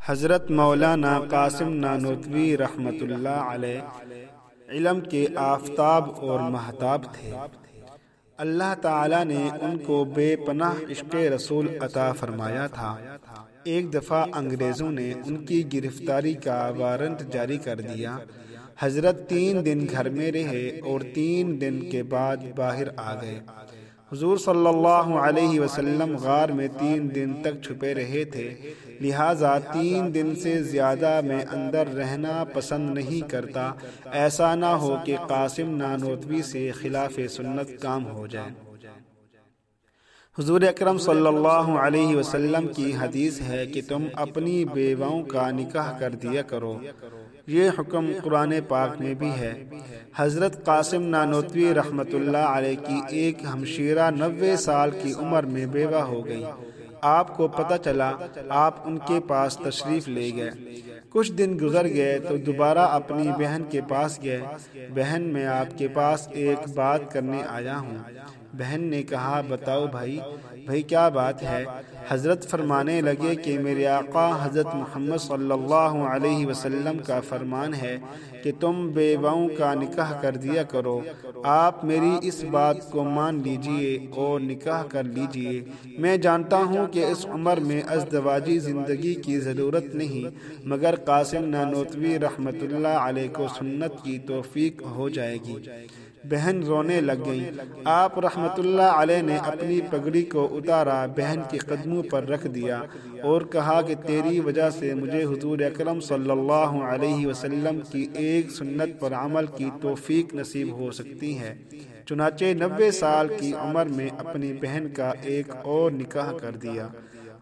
حضرت مولانا قاسم نانوتوی رحمۃ اللہ علیہ علم کے آفتاب اور مہتاب تھے۔ اللہ تعالیٰ نے ان کو بے پناہ عشق رسول عطا فرمایا تھا۔ ایک دفعہ انگریزوں نے ان کی گرفتاری کا وارنٹ جاری کر دیا۔ حضرت 3 دن گھر میں رہے اور 3 دن کے بعد باہر آ گئے۔ حضور صلی اللہ علیہ وسلم غار میں 3 دن تک چھپے رہے تھے، لہٰذا 3 دن سے زیادہ میں اندر رہنا پسند نہیں کرتا، ایسا نہ ہو کہ قاسم نانوتوی سے خلاف سنت کام ہو جائے۔ حضور اکرم صلی اللہ علیہ وسلم کی حدیث ہے کہ تم اپنی بیواؤں کا نکاح کر دیا کرو، یہ حکم قرآن پاک میں بھی ہے۔ حضرت قاسم نانوتوی رحمۃ اللہ علیہ کی ایک ہمشیرہ 90 سال کی عمر میں بیوہ ہو گئی۔ آپ کو پتہ چلا، آپ ان کے پاس تشریف لے گئے۔ کچھ دن گزر گئے تو دوبارہ اپنی بہن کے پاس گئے۔ بہن، میں آپ کے پاس ایک بات کرنے آیا ہوں۔ بہن نے کہا، بتاؤ بھائی کیا بات ہے؟ حضرت فرمانے لگے کہ میرے آقا حضرت محمد صلی اللہ علیہ وسلم کا فرمان ہے کہ تم بیواؤں کا نکاح کر دیا کرو۔ آپ میری اس بات کو مان لیجئے اور نکاح کر لیجئے۔ میں جانتا ہوں کہ اس عمر میں ازدواجی زندگی کی ضرورت نہیں، مگر قاسم نانوتوی رحمۃ اللہ علیہ کو سنت کی توفیق ہو جائے گی۔ بہن رونے لگ گئیں۔ آپ رحمۃ اللہ علیہ نے اپنی پگڑی کو اتارا، بہن کے قدموں پر رکھ دیا اور کہا کہ تیری وجہ سے مجھے حضور اکرم صلی اللہ علیہ وسلم کی ایک سنت پر عمل کی توفیق نصیب ہو سکتی ہے۔ چنانچہ 90 سال کی عمر میں اپنی بہن کا ایک اور نکاح کر دیا۔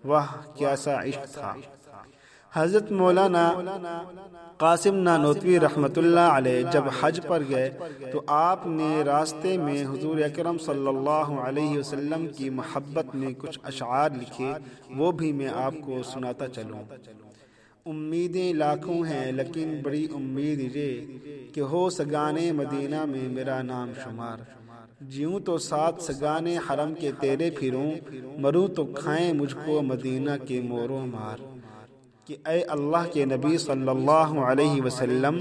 واہ، کیسا عشق تھا! حضرت مولانا قاسم نانوتوی رحمۃ اللہ علیہ جب حج پر گئے تو آپ نے راستے میں حضور اکرم صلی اللہ علیہ وسلم کی محبت میں کچھ اشعار لکھے، وہ بھی میں آپ کو سناتا چلوں۔ امیدیں لاکھوں ہیں لیکن بڑی امید یہ کہ ہو سگانے مدینہ میں میرا نام شمار۔ جیوں تو 7 سگانے حرم کے تیرے پھروں، مروں تو کھائیں مجھ کو مدینہ کے موروں مار۔ کہ اے اللہ کے نبی صلی اللہ علیہ وسلم،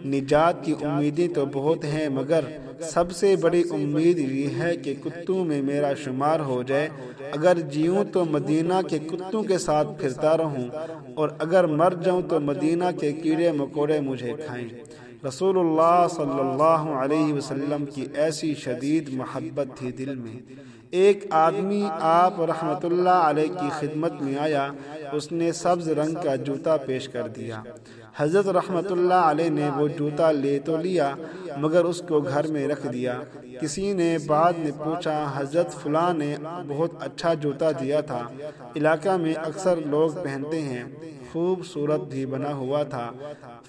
نجات کی امیدیں تو بہت ہیں، مگر سب سے بڑی امید یہ ہے کہ کتوں میں میرا شمار ہو جائے۔ اگر جیوں تو مدینہ کے کتوں کے ساتھ پھرتا رہوں، اور اگر مر جاؤں تو مدینہ کے کیڑے مکوڑے مجھے کھائیں۔ رسول اللہ صلی اللہ علیہ وسلم کی ایسی شدید محبت تھی دل میں۔ ایک آدمی آپ رحمۃ اللہ علیہ کی خدمت میں آیا، اس نے سبز رنگ کا جوتا پیش کر دیا۔ حضرت رحمۃ اللہ علیہ نے وہ جوتا لے تو لیا، مگر اس کو گھر میں رکھ دیا۔ کسی نے بعد میں پوچھا، حضرت فلاں نے بہت اچھا جوتا دیا تھا، علاقہ میں اکثر لوگ پہنتے ہیں، خوبصورت بھی بنا ہوا تھا۔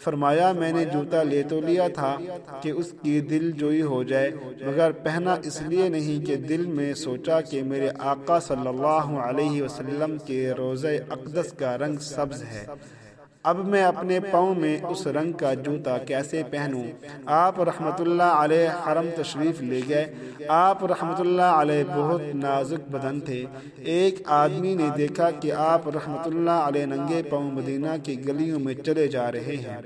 فرمایا، میں نے جوتا لے تو لیا تھا کہ اس کی دل جوئی ہو جائے، مگر پہنا اس لیے نہیں کہ دل میں سوچا کہ میرے آقا صلی اللہ علیہ وسلم کے روضہ اقدس کا رنگ سبز ہے، اب میں اپنے پاؤں میں اس رنگ کا جوتا کیسے پہنوں؟ آپ رحمۃ اللہ علیہ حرم تشریف لے گئے۔ آپ رحمۃ اللہ علیہ بہت نازک بدن تھے۔ ایک آدمی نے دیکھا کہ آپ رحمۃ اللہ علیہ ننگے پاؤں مدینہ کی گلیوں میں چلے جا رہے ہیں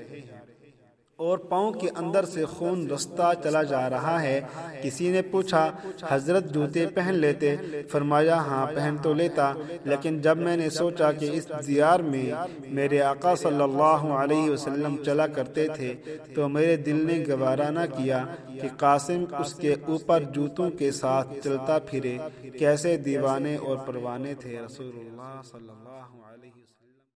اور پاؤں کے اندر سے خون رستا چلا جا رہا ہے۔ کسی نے پوچھا، حضرت جوتے پہن لیتے؟ فرمایا، ہاں پہن تو لیتا، لیکن جب میں نے سوچا کہ اس دیار میں میرے آقا صلی اللہ علیہ وسلم چلا کرتے تھے تو میرے دل نے گوارا نہ کیا کہ قاسم اس کے اوپر جوتوں کے ساتھ چلتا پھرے۔ کیسے دیوانے اور پروانے تھے رسول اللہ صلی اللہ علیہ وسلم۔